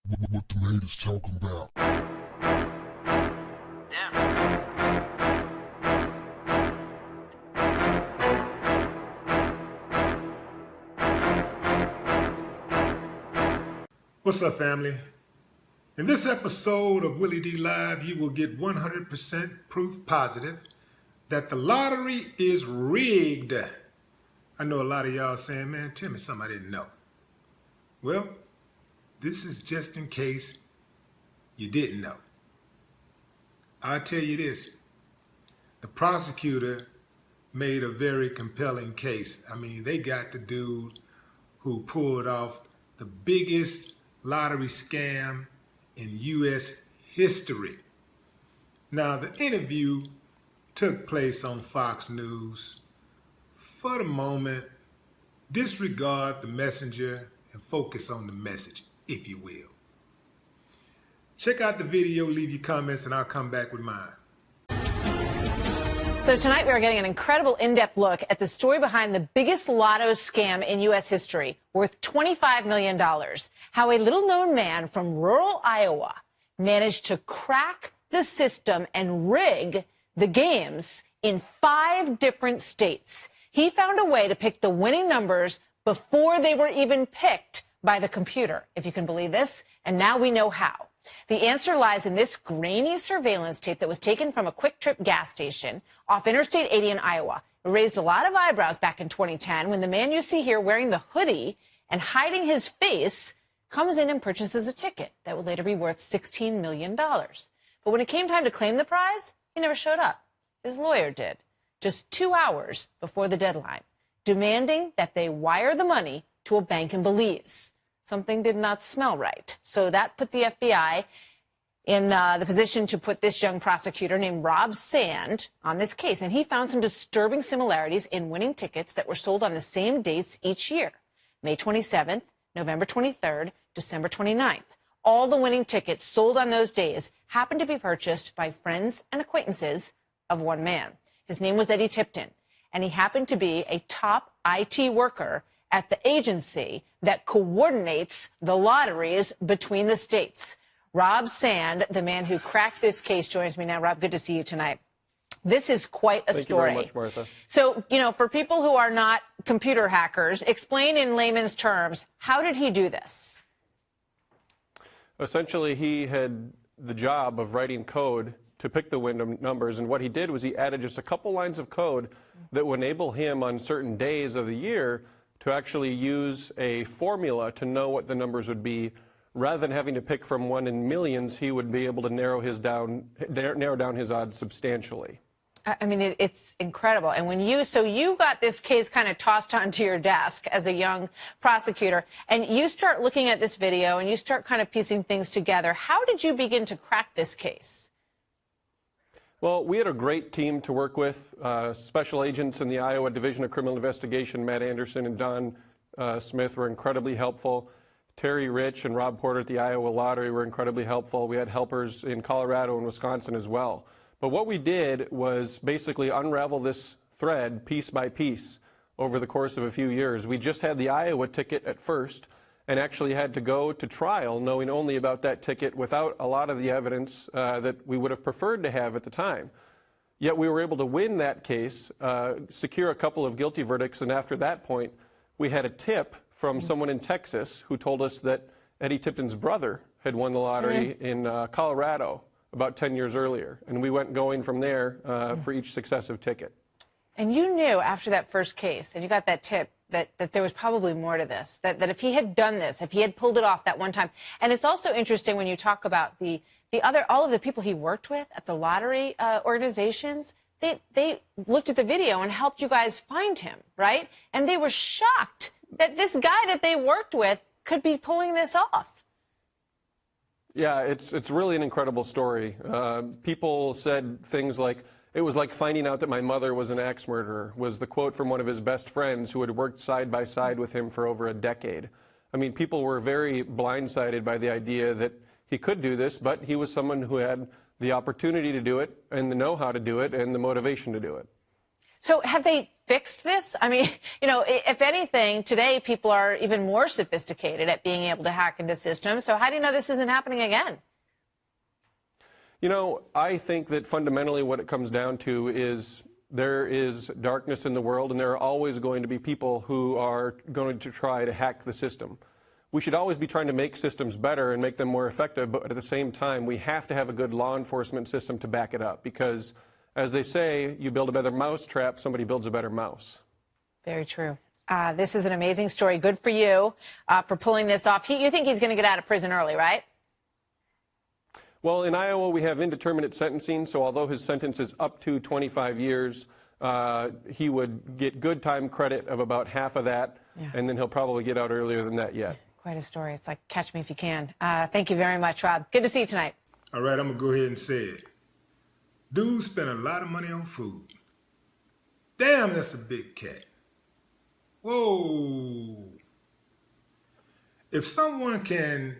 what the haters talking about. What's up, family? In this episode of Willie D Live, you will get 100% proof positive that the lottery is rigged. I know a lot of y'all saying, man, tell me something I didn't know. Well, this is just in case you didn't know. I'll tell you this. The prosecutor made a very compelling case. I mean, they got the dude who pulled off the biggest lottery scam in U.S. history. Now, the interview took place on Fox News. For the moment, disregard the messenger and focus on the message, if you will. Check out the video, leave your comments, and I'll come back with mine. So tonight we are getting an incredible in-depth look at the story behind the biggest lotto scam in U.S. history, worth $25 million. How a little-known man from rural Iowa managed to crack the system and rig the games in 5 different states. He found a way to pick the winning numbers before they were even picked by the computer, if you can believe this, and now we know how. The answer lies in this grainy surveillance tape that was taken from a Quick Trip gas station off Interstate 80 in Iowa. It raised a lot of eyebrows back in 2010 when the man you see here wearing the hoodie and hiding his face comes in and purchases a ticket that would later be worth $16 million. But when it came time to claim the prize, he never showed up. His lawyer did, just 2 hours before the deadline, demanding that they wire the money to a bank in Belize. Something did not smell right. So that put the FBI in the position to put this young prosecutor named Rob Sand on this case. And he found some disturbing similarities in winning tickets that were sold on the same dates each year. May 27th, November 23rd, December 29th. All the winning tickets sold on those days happened to be purchased by friends and acquaintances of one man. His name was Eddie Tipton, and he happened to be a top IT worker at the agency that coordinates the lotteries between the states. Rob Sand, the man who cracked this case, joins me now. Rob, good to see you tonight. This is quite a story. Thank you very much, Martha. So, you know, for people who are not computer hackers, explain in layman's terms, how did he do this? Essentially, he had the job of writing code to pick the window numbers, and what he did was he added just a couple lines of code that would enable him on certain days of the year to actually use a formula to know what the numbers would be. Rather than having to pick from one in millions, he would be able to narrow down his odds substantially. I mean, it's incredible. And when you got this case kind of tossed onto your desk as a young prosecutor, and you start looking at this video and you start kind of piecing things together, how did you begin to crack this case? Well, we had a great team to work with. Special agents in the Iowa Division of Criminal Investigation, Matt Anderson and Don Smith, were incredibly helpful. Terry Rich and Rob Porter at the Iowa Lottery were incredibly helpful. We had helpers in Colorado and Wisconsin as well. But what we did was basically unravel this thread piece by piece over the course of a few years. We just had the Iowa ticket at first and actually had to go to trial knowing only about that ticket without a lot of the evidence that we would have preferred to have at the time. Yet we were able to win that case, secure a couple of guilty verdicts, and after that point, we had a tip from someone in Texas who told us that Eddie Tipton's brother had won the lottery in Colorado about 10 years earlier, and we went going from there for each successive ticket. And you knew after that first case, and you got that tip, that there was probably more to this, that if he had done this, if he had pulled it off that one time. And it's also interesting when you talk about all of the people he worked with at the lottery organizations, they looked at the video and helped you guys find him, right? And they were shocked that this guy that they worked with could be pulling this off. Yeah, it's really an incredible story. People said things like, "It was like finding out that my mother was an axe murderer," was the quote from one of his best friends who had worked side by side with him for over a decade. I mean, people were very blindsided by the idea that he could do this, but he was someone who had the opportunity to do it and the know-how to do it and the motivation to do it. So have they fixed this? I mean, if anything, today people are even more sophisticated at being able to hack into systems. So how do you know this isn't happening again? I think that fundamentally what it comes down to is there is darkness in the world, and there are always going to be people who are going to try to hack the system. We should always be trying to make systems better and make them more effective, but at the same time, we have to have a good law enforcement system to back it up because, as they say, you build a better mousetrap, somebody builds a better mouse. Very true. This is an amazing story. Good for you for pulling this off. You think he's going to get out of prison early, right? Well, in Iowa, we have indeterminate sentencing, so although his sentence is up to 25 years, he would get good time credit of about half of that, and then he'll probably get out earlier than that yet. Quite a story. It's like catch me if you can. Thank you very much, Rob. Good to see you tonight. All right, I'm going to go ahead and say it. Dude spent a lot of money on food. Damn, that's a big cat. Whoa. If someone can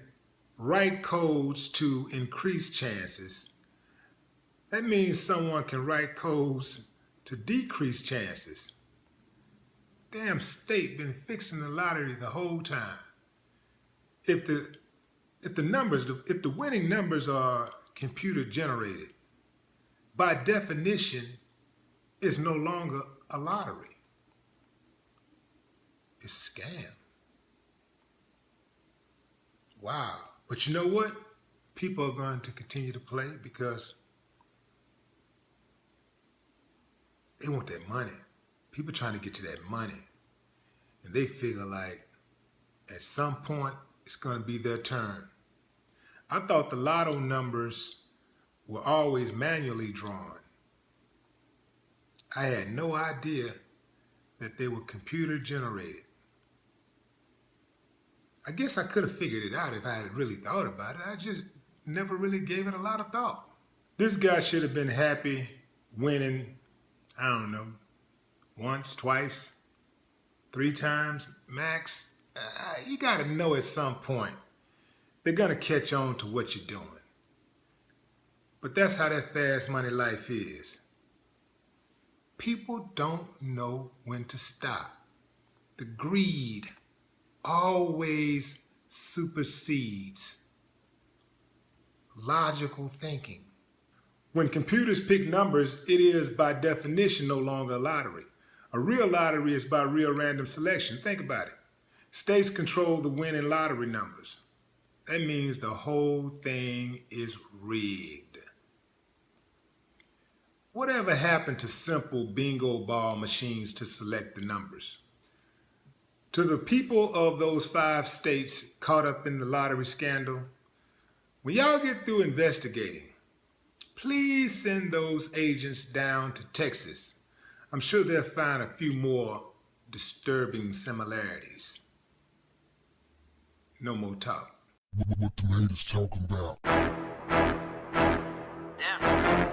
write codes to increase chances, that means someone can write codes to decrease chances. Damn state been fixing the lottery the whole time. If the winning numbers are computer generated, by definition, it's no longer a lottery. It's a scam. Wow. But you know what? People are going to continue to play because they want that money. People trying to get to that money. And they figure like at some point it's going to be their turn. I thought the lotto numbers were always manually drawn. I had no idea that they were computer generated. I guess I could have figured it out if I had really thought about it. I just never really gave it a lot of thought. This guy should have been happy winning, I don't know, once, twice, 3 times max. You got to know at some point they're going to catch on to what you're doing. But that's how that fast money life is. People don't know when to stop. The greed always supersedes logical thinking. When computers pick numbers, it is by definition no longer a lottery. A real lottery is by real random selection. Think about it. States control the winning lottery numbers. That means the whole thing is rigged. Whatever happened to simple bingo ball machines to select the numbers? To the people of those 5 states caught up in the lottery scandal, when y'all get through investigating, please send those agents down to Texas. I'm sure they'll find a few more disturbing similarities. No more talk. What the haters talking about? Yeah.